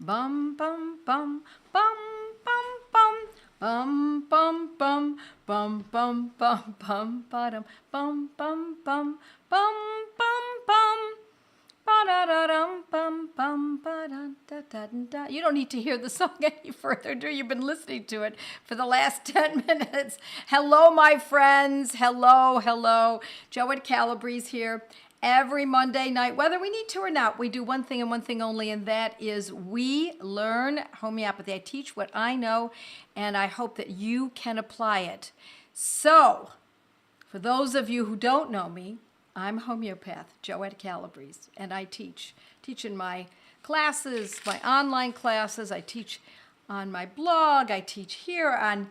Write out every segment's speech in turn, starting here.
Bum bum bum bum bum bum bum bum bum bum bum bum bum bum bum bum bum bum bum bum. You don't need to hear the song any further, do you? You've been listening to it for the last 10 minutes. Hello, my friends. Hello, hello. Joette Calabrese here. Every Monday night, whether we need to or not, we do one thing and one thing only, and that is we learn homeopathy. I teach what I know, and I hope that you can apply it. So, for those of you who don't know me, I'm a homeopath, Joette Calabrese, and I teach in my classes, my online classes. I teach on my blog. I teach here on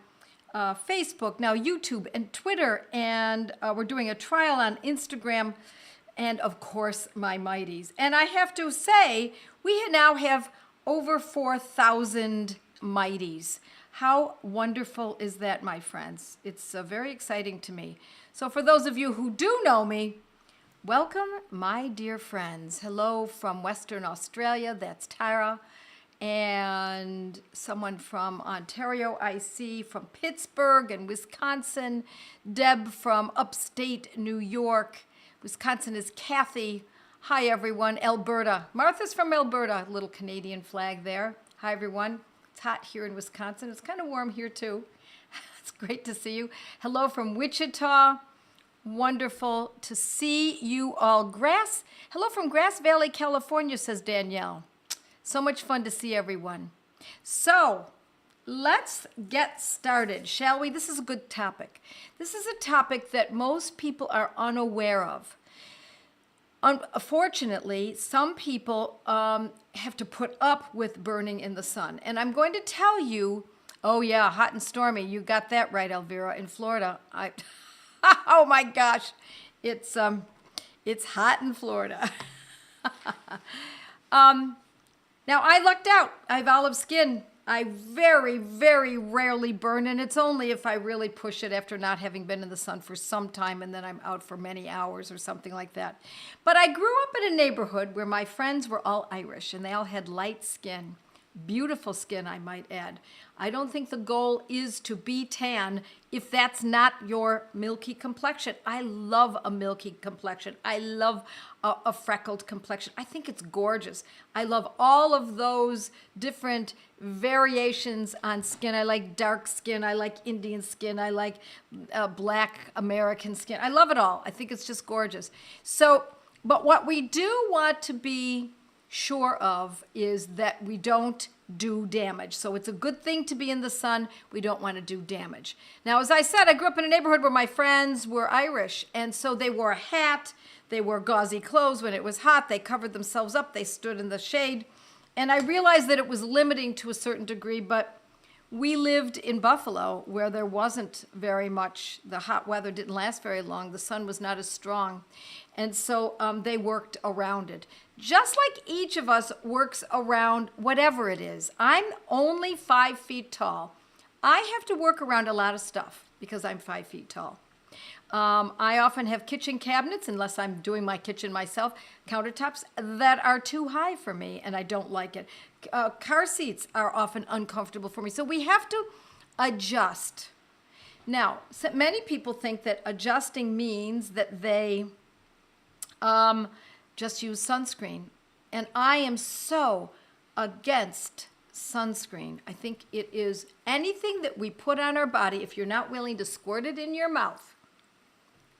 Facebook, now YouTube and Twitter, and we're doing a trial on Instagram, and of course, my Mighties. And I have to say, we now have over 4,000 Mighties. How wonderful is that, my friends? It's very exciting to me. So for those of you who do know me, welcome, my dear friends. Hello from Western Australia, that's Tara. And someone from Ontario, I see, from Pittsburgh and Wisconsin. Deb from upstate New York. Wisconsin is Kathy. Hi, everyone. Alberta. Martha's from Alberta. Little Canadian flag there. Hi, everyone. It's hot here in Wisconsin. It's kind of warm here, too. It's great to see you. Hello from Wichita. Wonderful to see you all. Hello from Grass Valley, California, says Danielle. So much fun to see everyone. So let's get started, shall we? This is a good topic. This is a topic that most people are unaware of. Unfortunately, some people have to put up with burning in the sun. And I'm going to tell you, oh yeah, hot and stormy. You got that right, Elvira, in Florida. Oh my gosh, it's hot in Florida. Now I lucked out. I have olive skin. I very, very rarely burn, and it's only if I really push it after not having been in the sun for some time, and then I'm out for many hours or something like that. But I grew up in a neighborhood where my friends were all Irish, and they all had light skin. Beautiful skin, I might add. I don't think the goal is to be tan if that's not your milky complexion. I love a milky complexion. I love a freckled complexion. I think it's gorgeous. I love all of those different variations on skin. I like dark skin. I like Indian skin. I like black American skin. I love it all. I think it's just gorgeous. So, but what we do want to be sure of is that we don't do damage. So it's a good thing to be in the sun. We don't want to do damage. Now, as I said, I grew up in a neighborhood where my friends were Irish, and so they wore a hat, they wore gauzy clothes when it was hot, they covered themselves up, they stood in the shade, and I realized that it was limiting to a certain degree, but we lived in Buffalo where there wasn't very much, the hot weather didn't last very long, the sun was not as strong, and so they worked around it. Just like each of us works around whatever it is. I'm only 5 feet tall. I have to work around a lot of stuff because I'm 5 feet tall. I often have kitchen cabinets, unless I'm doing my kitchen myself, countertops that are too high for me, and I don't like it. Car seats are often uncomfortable for me, so we have to adjust. Now, so many people think that adjusting means that they just use sunscreen, and I am so against sunscreen. I think it is anything that we put on our body, if you're not willing to squirt it in your mouth,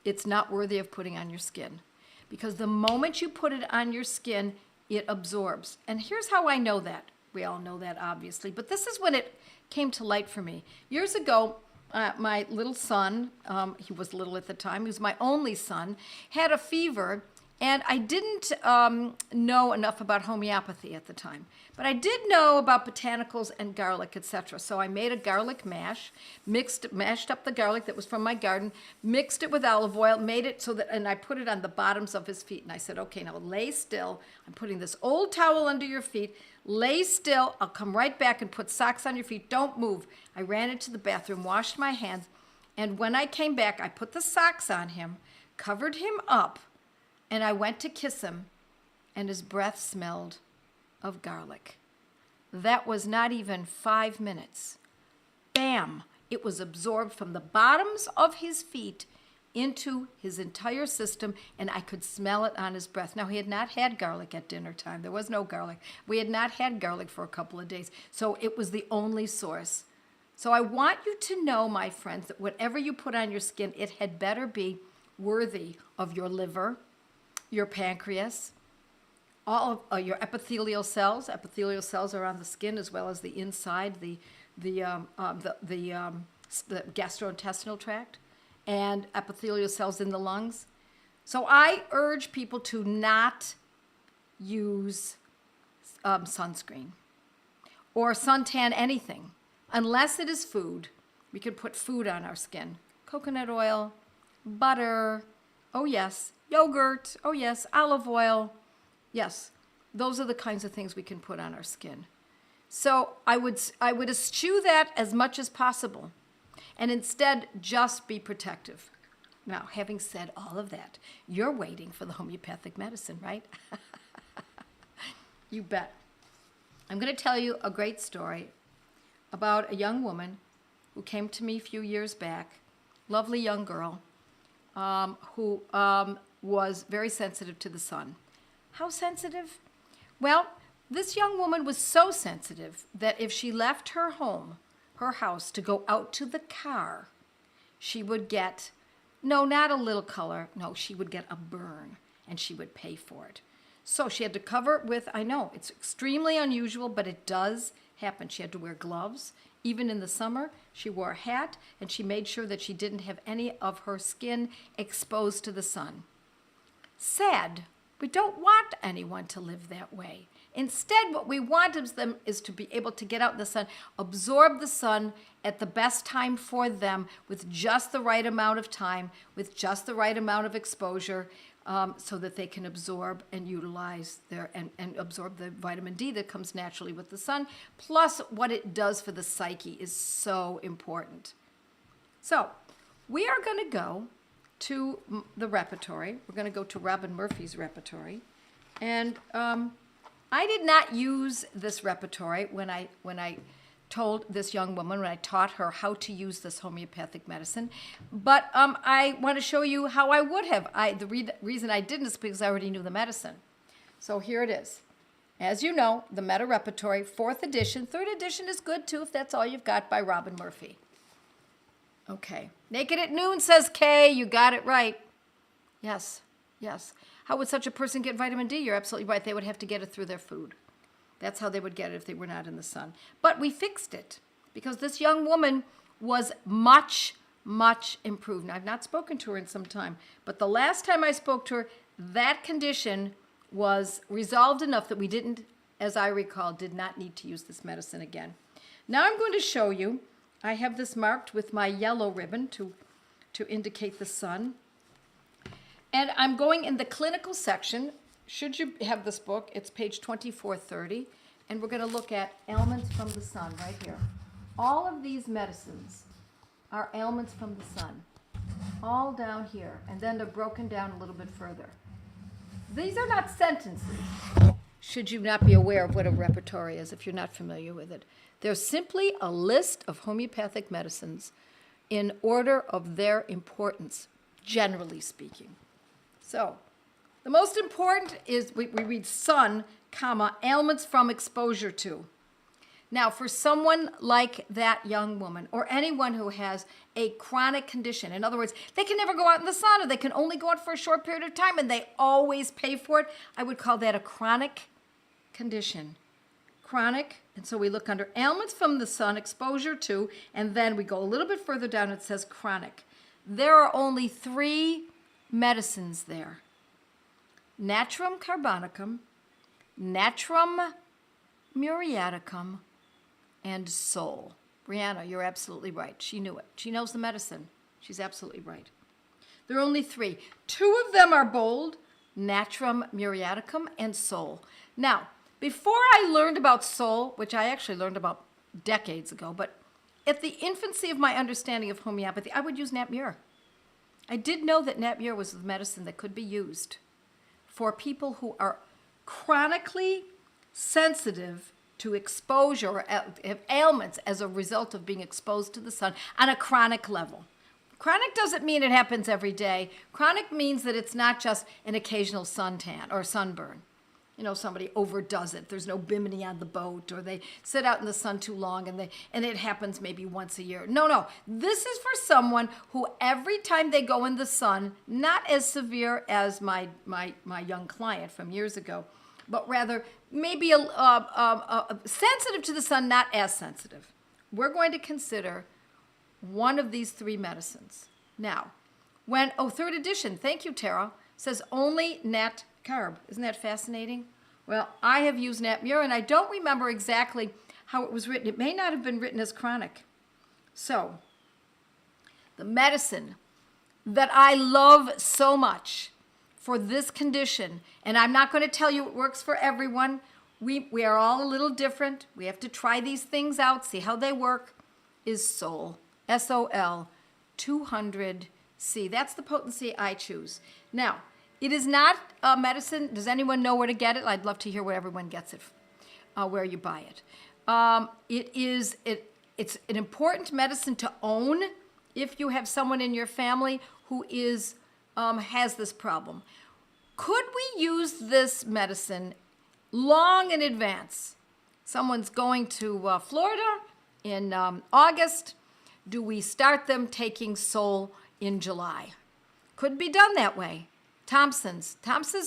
it's not worthy of putting on your skin. Because the moment you put it on your skin, it absorbs. And here's how I know that. We all know that, obviously. But this is when it came to light for me. Years ago, my little son, he was little at the time, he was my only son, had a fever. And I didn't know enough about homeopathy at the time. But I did know about botanicals and garlic, etc. So I made a garlic mash, mashed up the garlic that was from my garden, mixed it with olive oil, made it so that, and I put it on the bottoms of his feet. And I said, okay, now lay still. I'm putting this old towel under your feet. Lay still. I'll come right back and put socks on your feet. Don't move. I ran into the bathroom, washed my hands. And when I came back, I put the socks on him, covered him up, and I went to kiss him, and his breath smelled of garlic. That was not even 5 minutes. Bam! It was absorbed from the bottoms of his feet into his entire system, and I could smell it on his breath. Now, he had not had garlic at dinner time. There was no garlic. We had not had garlic for a couple of days, so it was the only source. So I want you to know, my friends, that whatever you put on your skin, it had better be worthy of your liver, your pancreas, all of your epithelial cells. Epithelial cells are on the skin as well as the inside, the gastrointestinal tract, and epithelial cells in the lungs. So I urge people to not use sunscreen or suntan anything unless it is food. We could put food on our skin. Coconut oil, butter, oh yes, yogurt, oh yes, olive oil. Yes, those are the kinds of things we can put on our skin. So I would eschew that as much as possible, and instead just be protective. Now, having said all of that, you're waiting for the homeopathic medicine, right? You bet. I'm going to tell you a great story about a young woman who came to me a few years back, lovely young girl, who was very sensitive to the sun. How sensitive? Well, this young woman was so sensitive that if she left her home, her house, to go out to the car, she would get, no, not a little color, no, she would get a burn, and she would pay for it. So she had to cover it with, I know, it's extremely unusual, but it does happen. She had to wear gloves. Even in the summer, she wore a hat, and she made sure that she didn't have any of her skin exposed to the sun. Sad. We don't want anyone to live that way. Instead, what we want is to be able to get out in the sun, absorb the sun at the best time for them, with just the right amount of time, with just the right amount of exposure, so that they can absorb and utilize and absorb the vitamin D that comes naturally with the sun. Plus, what it does for the psyche is so important. So, we are going to go to the repertory. We're going to go to Robin Murphy's repertory. And I did not use this repertory when I told this young woman, when I taught her how to use this homeopathic medicine. But I want to show you how I would have. The reason I didn't is because I already knew the medicine. So here it is. As you know, the Meta Repertory, 4th edition. 3rd edition is good too if that's all you've got, by Robin Murphy. Okay. Naked at Noon says Kay. You got it right. Yes, yes. How would such a person get vitamin D? You're absolutely right. They would have to get it through their food. That's how they would get it if they were not in the sun. But we fixed it because this young woman was much, much improved. Now, I've not spoken to her in some time, but the last time I spoke to her, that condition was resolved enough that we didn't, as I recall, did not need to use this medicine again. Now I'm going to show you. I have this marked with my yellow ribbon to indicate the sun. And I'm going in the clinical section. Should you have this book, it's page 2430. And we're going to look at ailments from the sun right here. All of these medicines are ailments from the sun. All down here. And then they're broken down a little bit further. These are not sentences. Should you not be aware of what a repertory is if you're not familiar with it. They're simply a list of homeopathic medicines in order of their importance, generally speaking. So, the most important is we read sun, comma, ailments from exposure to. Now, for someone like that young woman, or anyone who has a chronic condition, in other words, they can never go out in the sun, or they can only go out for a short period of time, and they always pay for it, I would call that a chronic condition. Chronic, and so we look under ailments from the sun, exposure to, and then we go a little bit further down, it says chronic. There are only 3 medicines there. Natrum carbonicum, Natrum muriaticum, and Sol. Brianna, you're absolutely right. She knew it. She knows the medicine. She's absolutely right. There are only 3. 2 of them are bold, Natrum muriaticum and Sol. Now, before I learned about Sol, which I actually learned about decades ago, but at the infancy of my understanding of homeopathy, I would use Nat Mur. I did know that Nat Mur was the medicine that could be used for people who are chronically sensitive to exposure or have ailments as a result of being exposed to the sun on a chronic level. Chronic doesn't mean it happens every day. Chronic means that it's not just an occasional suntan or sunburn. You know, somebody overdoes it. There's no bimini on the boat, or they sit out in the sun too long and it happens maybe once a year. No. This is for someone who every time they go in the sun, not as severe as my young client from years ago, but rather maybe sensitive to the sun, not as sensitive. We're going to consider one of these three medicines. Now, third edition, thank you, Tara, says only nat carb. Isn't that fascinating? Well, I have used nat mur, and I don't remember exactly how it was written. It may not have been written as chronic. So, the medicine that I love so much for this condition, and I'm not going to tell you it works for everyone. We are all a little different. We have to try these things out, see how they work, is Sol. S-O-L 200C. That's the potency I choose. Now, it is not a medicine. Does anyone know where to get it? I'd love to hear where everyone gets it, where you buy it. It's an important medicine to own if you have someone in your family who has this problem. Could we use this medicine long in advance? Someone's going to Florida in August. Do we start them taking Sol in July? Could be done that way. Thompson's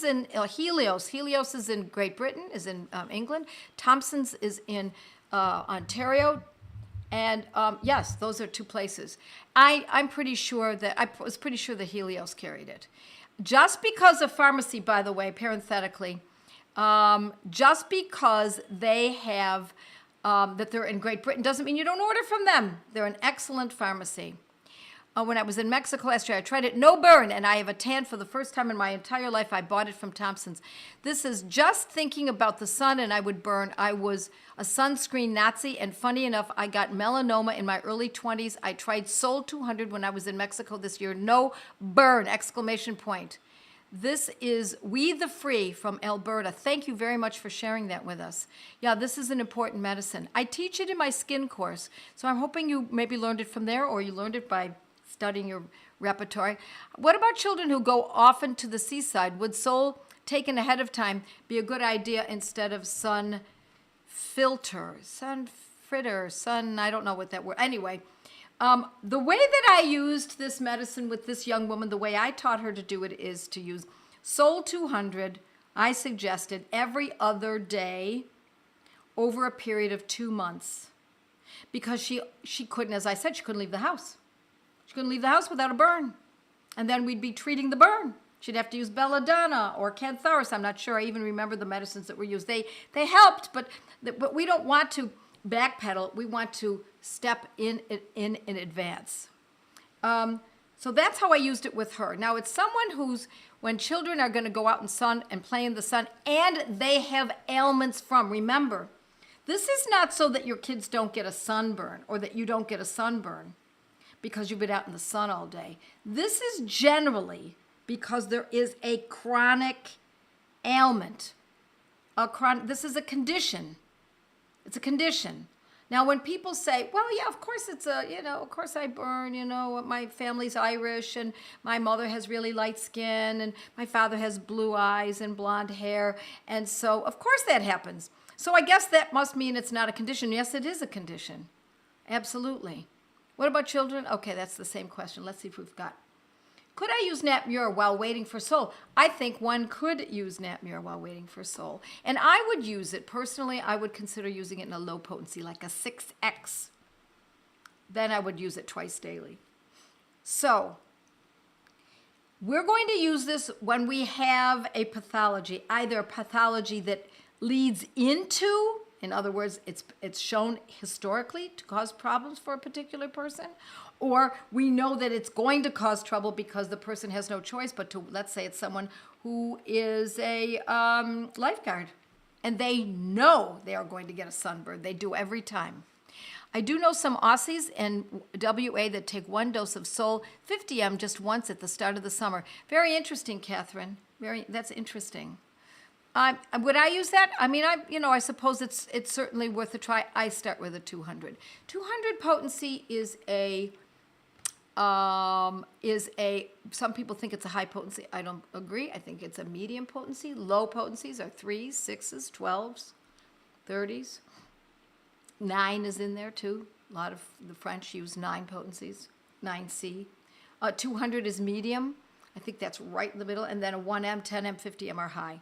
in Helios. Helios is in Great Britain, is in England. Thompson's is in Ontario. And yes, those are two places. I was pretty sure that Helios carried it. Just because of pharmacy, by the way, parenthetically, just because they have that they're in Great Britain doesn't mean you don't order from them. They're an excellent pharmacy. When I was in Mexico last year, I tried it, no burn, and I have a tan for the first time in my entire life. I bought it from Thompson's. This is just thinking about the sun, and I would burn. I was a sunscreen Nazi, and funny enough, I got melanoma in my early 20s. I tried Sol 200 when I was in Mexico this year. No burn, exclamation point. This is We the Free from Alberta. Thank you very much for sharing that with us. Yeah, this is an important medicine. I teach it in my skin course, so I'm hoping you maybe learned it from there, or you learned it by studying your repertory. What about children who go often to the seaside? Would Sol taken ahead of time be a good idea instead of sun filter, sun fritter, sun, I don't know what that word, anyway. The way that I used this medicine with this young woman, the way I taught her to do it is to use Sol 200, I suggested every other day over a period of 2 months. Because she couldn't, as I said, she couldn't leave the house. She couldn't leave the house without a burn. And then we'd be treating the burn. She'd have to use belladonna or cantharis. I'm not sure I even remember the medicines that were used. They helped, but we don't want to backpedal. We want to step in advance. So that's how I used it with her. Now, it's someone when children are going to go out in sun and play in the sun, and they have ailments from, remember, this is not so that your kids don't get a sunburn or that you don't get a sunburn because you've been out in the sun all day. This is generally because there is a chronic ailment. This is a condition. It's a condition. Now, when people say, well, yeah, of course of course I burn, my family's Irish and my mother has really light skin and my father has blue eyes and blonde hair. And so, of course that happens. So I guess that must mean it's not a condition. Yes, it is a condition. Absolutely. What about children? Okay, that's the same question. Let's see if we've got. Could I use nat mur while waiting for Sol? I think one could use nat mur while waiting for Sol. And I would use it, personally, I would consider using it in a low potency, like a 6X. Then I would use it twice daily. So, we're going to use this when we have a pathology, either a pathology that leads into, in other words, it's shown historically to cause problems for a particular person, or we know that it's going to cause trouble because the person has no choice but to, let's say it's someone who is a lifeguard, and they know they are going to get a sunburn. They do every time. I do know some Aussies in WA that take 1 dose of Sol, 50 just once at the start of the summer. Very interesting, Catherine. That's interesting. Would I use that? I mean, I suppose it's certainly worth a try. I start with a 200. 200 potency is some people think it's a high potency. I don't agree. I think it's a medium potency. Low potencies are 3s, 6s, 12s, 30s. 9 is in there too. A lot of the French use 9 potencies, 9C. 200 is medium. I think that's right in the middle. And then a 1M, 10M, 50M are high.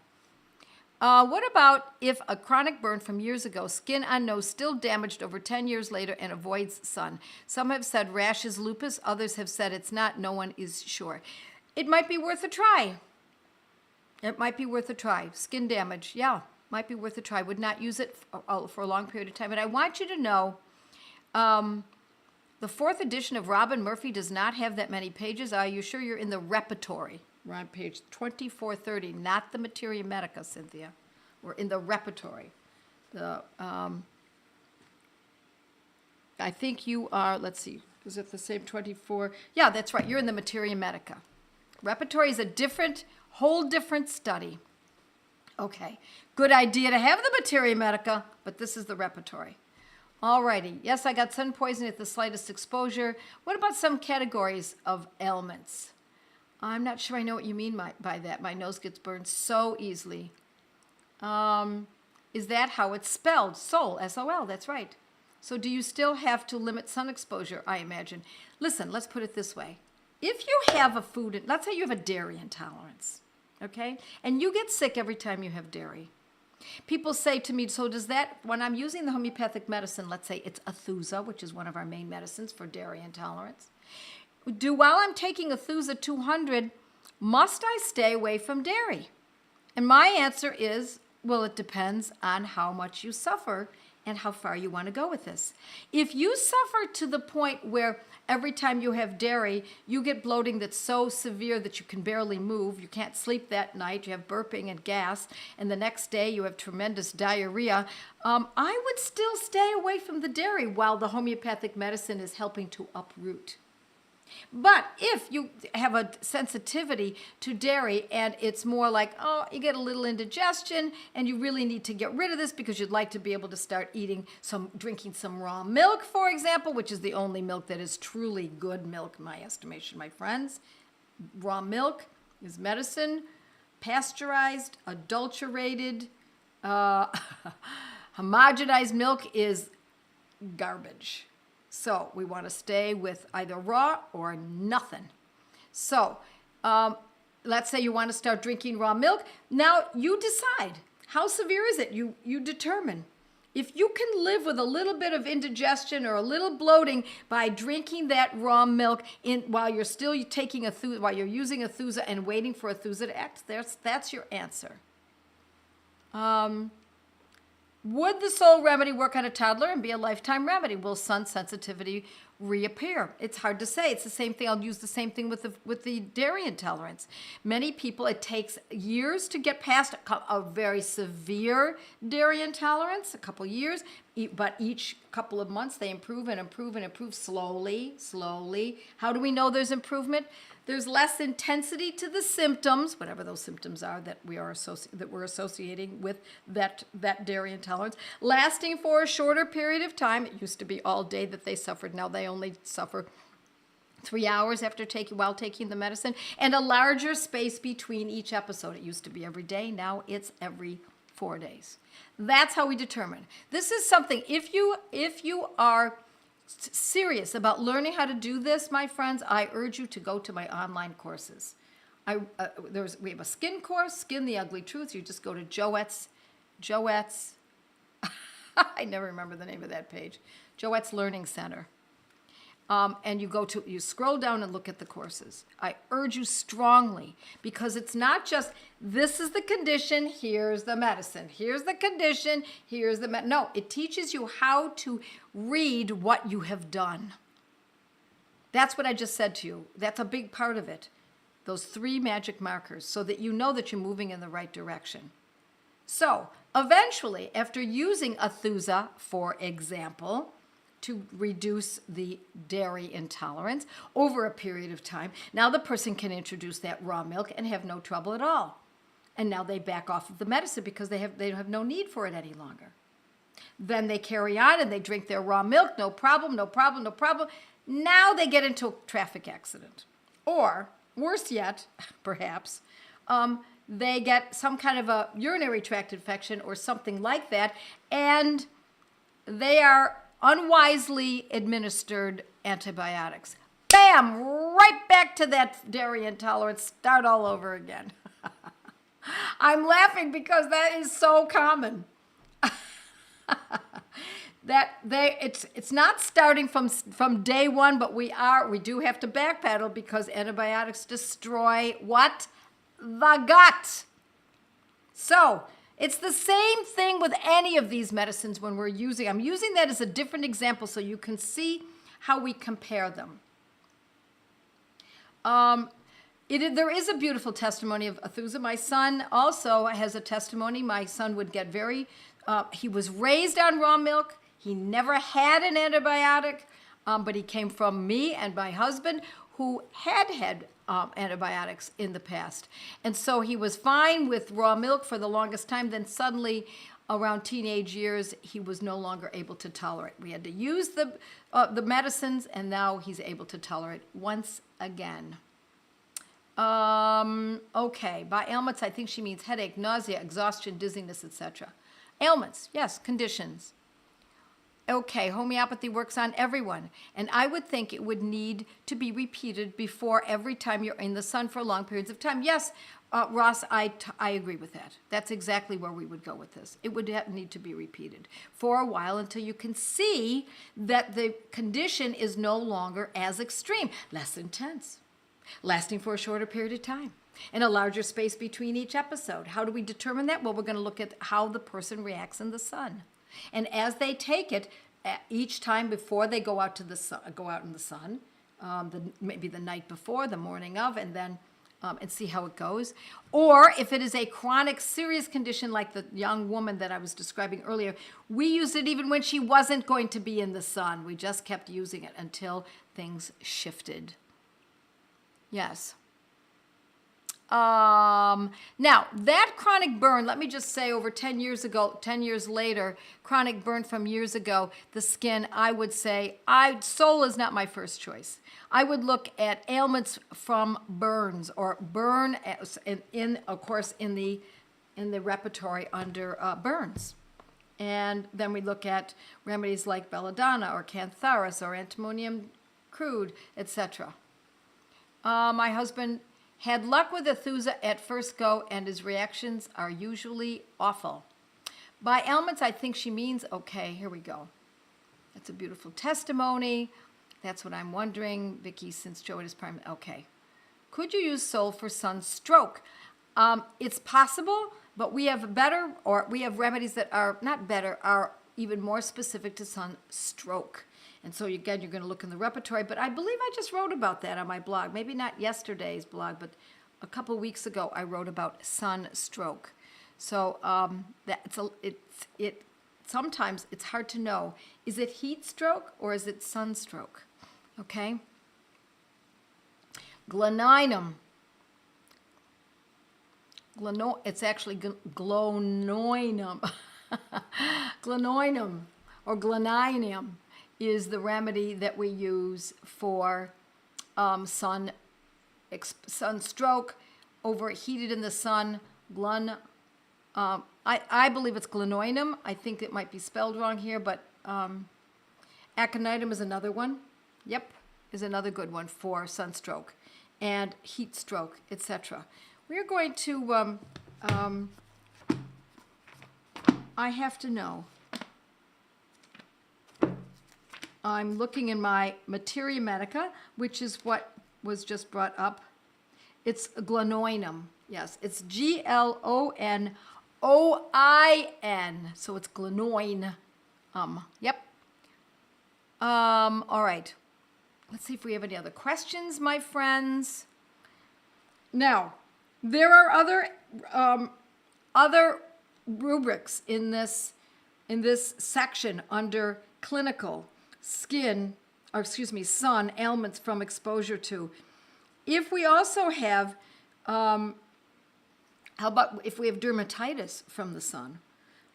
What about if a chronic burn from years ago, skin on nose still damaged over 10 years later and avoids sun? Some have said rash is lupus. Others have said it's not. No one is sure. It might be worth a try. It might be worth a try. Skin damage, yeah, might be worth a try. Would not use it for a long period of time. And I want you to know the 4th edition of Robin Murphy does not have that many pages. Are you sure you're in the repertory? We're on page 2430, not the Materia Medica, Cynthia. We're in the repertory. I think you are, let's see, is it the same 24? Yeah, that's right. You're in the Materia Medica. Repertory is a whole different study. Okay, good idea to have the Materia Medica, but this is the repertory. All righty. Yes, I got sun poisoning at the slightest exposure. What about some categories of ailments? I'm not sure I know what you mean by that. My nose gets burned so easily. Is that how it's spelled? Sol, S-O-L, that's right. So do you still have to limit sun exposure, I imagine? Listen, let's put it this way. If you have a food, let's say you have a dairy intolerance, okay? And you get sick every time you have dairy. People say to me, so does that, when I'm using the homeopathic medicine, let's say it's Athusa, which is one of our main medicines for dairy intolerance. While I'm taking Athusa 200, must I stay away from dairy? And my answer is, well, it depends on how much you suffer and how far you want to go with this. If you suffer to the point where every time you have dairy, you get bloating that's so severe that you can barely move, you can't sleep that night, you have burping and gas, and the next day you have tremendous diarrhea, I would still stay away from the dairy while the homeopathic medicine is helping to uproot. But if you have a sensitivity to dairy and it's more like, oh, you get a little indigestion and you really need to get rid of this because you'd like to be able to start drinking some raw milk, for example, which is the only milk that is truly good milk, in my estimation, my friends. Raw milk is medicine, pasteurized, adulterated, homogenized milk is garbage. So we want to stay with either raw or nothing. So let's say you want to start drinking raw milk. Now you decide. How severe is it? You determine. If you can live with a little bit of indigestion or a little bloating by drinking that raw milk while you're still taking while you're using Athusa and waiting for Athusa to act, that's your answer. Would the Soul Remedy work on a toddler and be a lifetime remedy? Will sun sensitivity reappear? It's hard to say. It's the same thing. I'll use the same thing with the dairy intolerance. Many people, it takes years to get past a very severe dairy intolerance, a couple years, but each couple of months they improve and improve and improve slowly. How do we know there's improvement? There's less intensity to the symptoms, whatever those symptoms are that we're associating with that dairy intolerance, lasting for a shorter period of time. It used to be all day that they suffered. Now they only suffer 3 hours while taking the medicine, and a larger space between each episode. It used to be every day. Now it's every 4 days. That's how we determine. This is something, if you are serious about learning how to do this, my friends, I urge you to go to my online courses. We have a skin course, Skin the Ugly Truth. You just go to Joette's, I never remember the name of that page, Joette's Learning Center. And you scroll down and look at the courses. I urge you strongly, because it's not just, this is the condition, here's the medicine. Here's the condition, here's the medicine. No, it teaches you how to read what you have done. That's what I just said to you. That's a big part of it. Those 3 magic markers, so that you know that you're moving in the right direction. So, eventually, after using Athusa, for example, to reduce the dairy intolerance over a period of time, now the person can introduce that raw milk and have no trouble at all. And now they back off of the medicine because they have no need for it any longer. Then they carry on and they drink their raw milk, no problem, no problem, no problem. Now they get into a traffic accident. Or, worse yet, perhaps, they get some kind of a urinary tract infection or something like that, and they are unwisely administered antibiotics. Bam! Right back to that dairy intolerance. Start all over again. I'm laughing because that is so common. It's not starting from day one, but we do have to backpedal because antibiotics destroy what? The gut. So it's the same thing with any of these medicines when I'm using that as a different example so you can see how we compare them. There is a beautiful testimony of Athusa. My son also has a testimony. My son would get he was raised on raw milk. He never had an antibiotic, but he came from me and my husband who had antibiotics in the past. And so he was fine with raw milk for the longest time. Then suddenly, around teenage years, he was no longer able to tolerate. We had to use the medicines, and now he's able to tolerate once again. Okay, by ailments, I think she means headache, nausea, exhaustion, dizziness, etc. Ailments, yes, conditions. Okay, homeopathy works on everyone, and I would think it would need to be repeated before every time you're in the sun for long periods of time. Yes, Ross, I agree with that. That's exactly where we would go with this. It would need to be repeated for a while until you can see that the condition is no longer as extreme, less intense, lasting for a shorter period of time, and a larger space between each episode. How do we determine that? Well, we're going to look at how the person reacts in the sun. And as they take it, each time before they go out in the sun, maybe the night before, the morning of, and then and see how it goes. Or if it is a chronic, serious condition like the young woman that I was describing earlier, we used it even when she wasn't going to be in the sun. We just kept using it until things shifted. Yes. Now, that chronic burn, let me just say over 10 years ago, 10 years later, chronic burn from years ago, the skin, I would say, sole is not my first choice. I would look at ailments from burns or burn, of course, in the repertory under burns. And then we look at remedies like belladonna or cantharis or antimonium crude, etc. My husband had luck with Athusa at first go, and his reactions are usually awful. By ailments, I think she means, okay, here we go. That's a beautiful testimony. That's what I'm wondering, Vicki, since Joe is prime. Okay. Could you use sole for sunstroke? It's possible, but we have remedies that are not better, are even more specific to sunstroke. And so again, you're going to look in the repertory, but I believe I just wrote about that on my blog. Maybe not yesterday's blog, but a couple weeks ago I wrote about sunstroke. So sometimes it's hard to know. Is it heat stroke or is it sunstroke? Okay. Gloninum. It's actually glonoinum. Glonoinum or gloninum is the remedy that we use for sunstroke, overheated in the sun. I believe it's glonoinum. I think it might be spelled wrong here, but aconitum is another one. Yep, is another good one for sunstroke and heat stroke, etc. We're going to, I have to know. I'm looking in my Materia Medica, which is what was just brought up. It's glonoinum. Yes, it's Glonoin. So it's glonoin. Yep. All right. Let's see if we have any other questions, my friends. Now, there are other rubrics in this section under clinical sun ailments from exposure to. If we also have How about if we have dermatitis from the sun?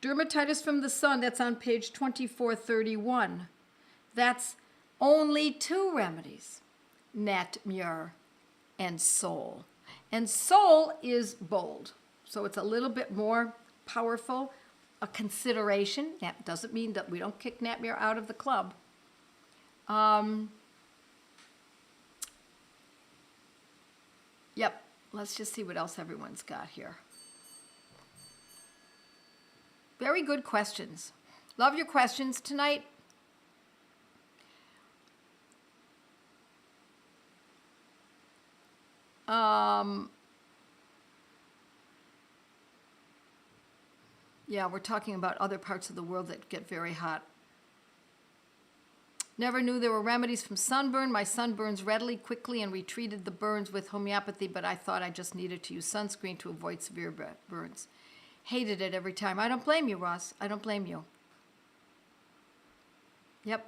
Dermatitis from the sun, that's on page 2431. That's only 2 remedies, Nat Mur and Sol. And Sol is bold, so it's a little bit more powerful, a consideration. That doesn't mean that we don't kick Nat Mur out of the club. Yep, let's just see what else everyone's got here. Very good questions. Love your questions tonight. Yeah, we're talking about other parts of the world that get very hot. Never knew there were remedies from sunburn. My sun burns readily, quickly, and retreated the burns with homeopathy, but I thought I just needed to use sunscreen to avoid severe burns. Hated it every time. I don't blame you, Ross. I don't blame you. Yep.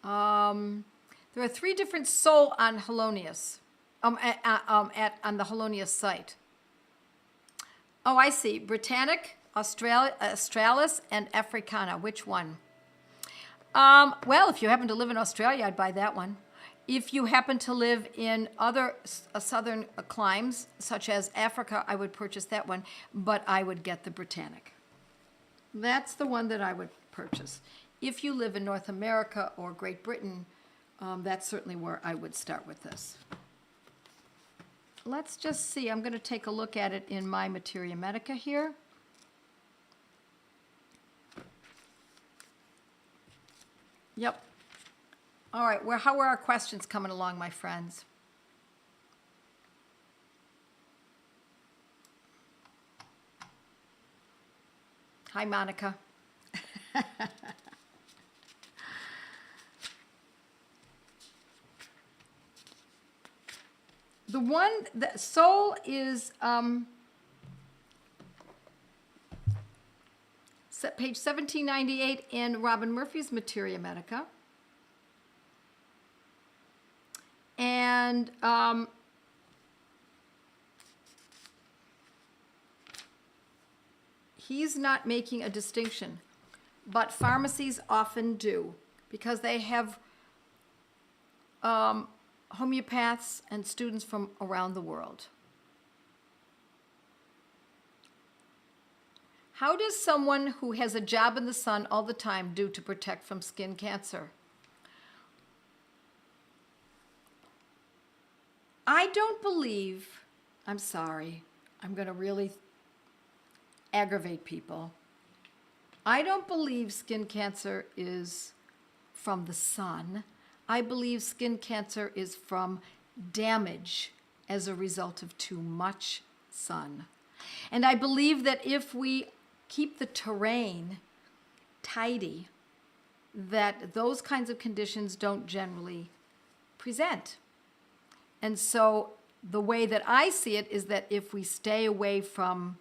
There are 3 different Sol on Helonius, on the Helonius site. Oh, I see. Britannic, Australis, and Africana. Which one? Well, if you happen to live in Australia, I'd buy that one. If you happen to live in other southern climes, such as Africa, I would purchase that one, but I would get the Britannic. That's the one that I would purchase. If you live in North America or Great Britain, that's certainly where I would start with this. Let's just see. I'm going to take a look at it in my Materia Medica here. Yep. All right, how are our questions coming along, my friends? Hi, Monica. The one that Sol is page 1798 in Robin Murphy's Materia Medica. And he's not making a distinction, but pharmacies often do because they have homeopaths and students from around the world. How does someone who has a job in the sun all the time do to protect from skin cancer? I don't believe, I'm sorry, I'm going to really aggravate people. I don't believe skin cancer is from the sun. I believe skin cancer is from damage as a result of too much sun. And I believe that if we keep the terrain tidy, that those kinds of conditions don't generally present. And so the way that I see it is that if we stay away from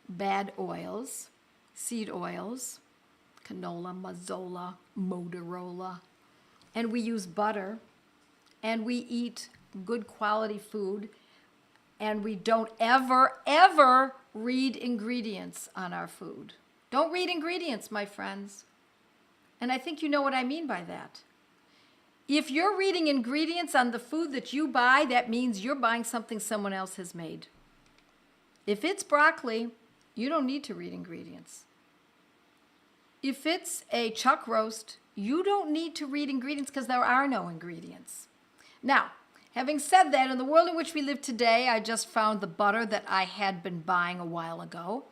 bad oils, seed oils, canola, mazola, Motorola, and we use butter, and we eat good quality food, and we don't ever read ingredients on our food. Don't read ingredients, my friends. And I think you know what I mean by that. If you're reading ingredients on the food that you buy, that means you're buying something someone else has made. If it's broccoli, you don't need to read ingredients. If it's a chuck roast, you don't need to read ingredients because there are no ingredients. Now, having said that, in the world in which we live today, I just found the butter that I had been buying a while ago.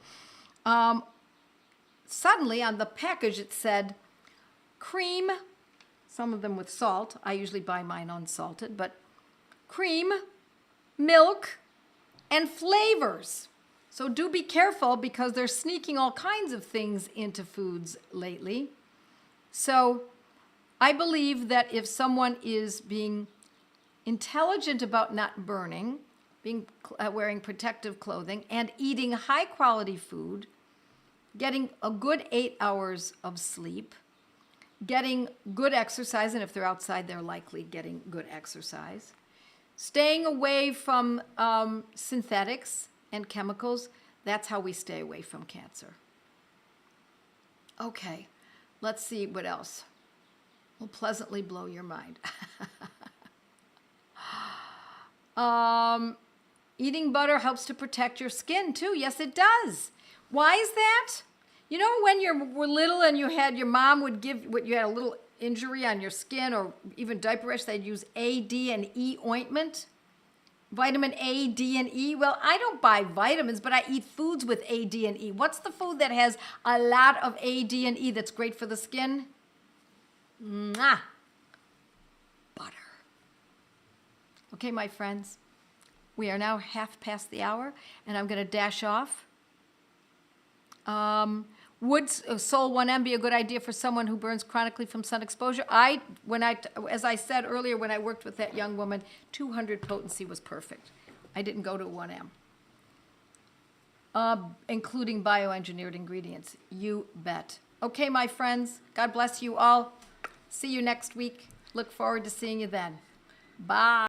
Suddenly on the package it said cream, some of them with salt. I usually buy mine unsalted, but cream, milk, and flavors. So do be careful because they're sneaking all kinds of things into foods lately. So I believe that if someone is being intelligent about not burning, wearing protective clothing, and eating high quality food, getting a good 8 hours of sleep, getting good exercise, and if they're outside, they're likely getting good exercise, staying away from synthetics and chemicals, that's how we stay away from cancer. Okay, let's see what else will pleasantly blow your mind. Eating butter helps to protect your skin too. Yes, it does. Why is that? You know, when you were little and you had your mom would give, you had a little injury on your skin or even diaper rash, they'd use A, D, and E ointment. Vitamin A, D, and E. Well, I don't buy vitamins, but I eat foods with A, D, and E. What's the food that has a lot of A, D, and E that's great for the skin? Mwah. Butter. Okay, my friends, we are now half past the hour, and I'm going to dash off. Would Sol 1M be a good idea for someone who burns chronically from sun exposure? As I said earlier, when I worked with that young woman, 200 potency was perfect. I didn't go to 1M. Including bioengineered ingredients. You bet. Okay, my friends, God bless you all. See you next week. Look forward to seeing you then. Bye.